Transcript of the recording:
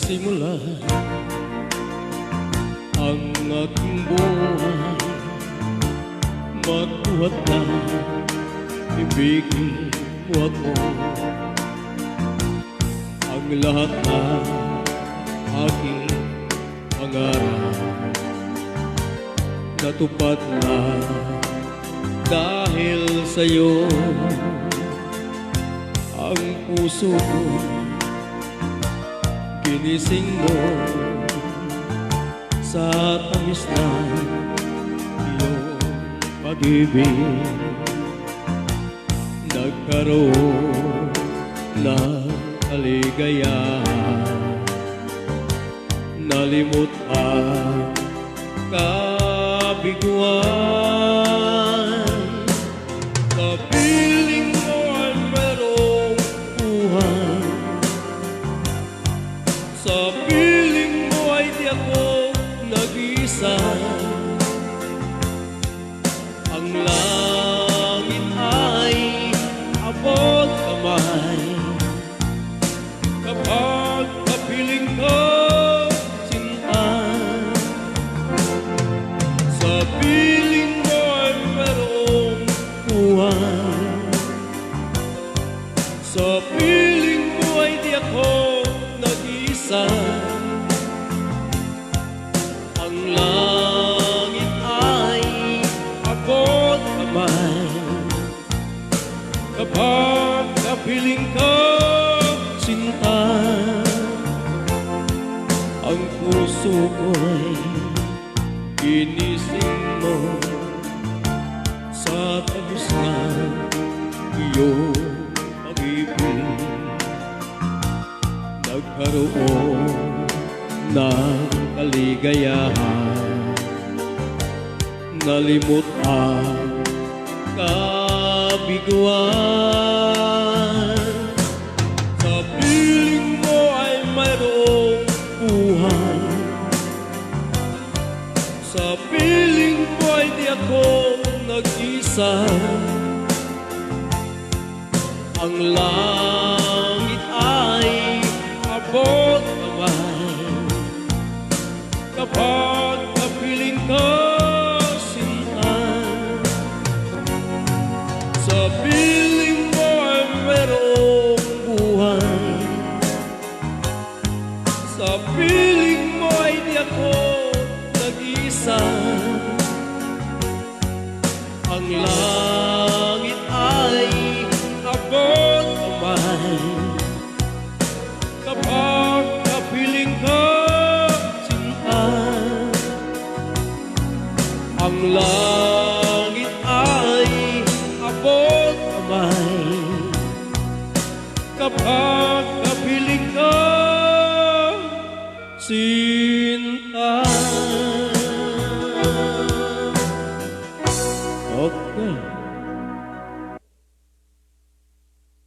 nagsimula ang aking buhay. Magbuhat na ibigin mo ako. Ang lahat na aking pangarap natupad na dahil sa'yo. Ang puso ko ginising mo sa tamis na iyong pag-ibig. Nagkaroon ng kaligayahan, nalimot ang kabiguan. Sa piling mo ay merong buhay, sa piling mo ay di ako nag-isa. Ang langit ay abot kamay kapag kapiling ko, sinta. Sa piling mo ay merong buhay, sa piling mo ay di ako nag-isa. Ang langit ay abot kamay kapag kapiling ko, sinta. Ang puso ko'y ginising mo sa tamis na iyong pag-ibig. Nagkaroon ng kaligayahan, nalimot ang kabiguan. Sa piling mo ay mayroong buhay, sa piling mo ay di ako nag-isa. Ang langit ay abot kamay kapag kapiling ko, sinta. Sa piling mo ay merong buhay, sa piling mo ay di ako nag-isa. Ang langit ay abot kamay kapag kapiling ko, sinta. Ang langit ay abot kamay kapag kapiling ko, sinta.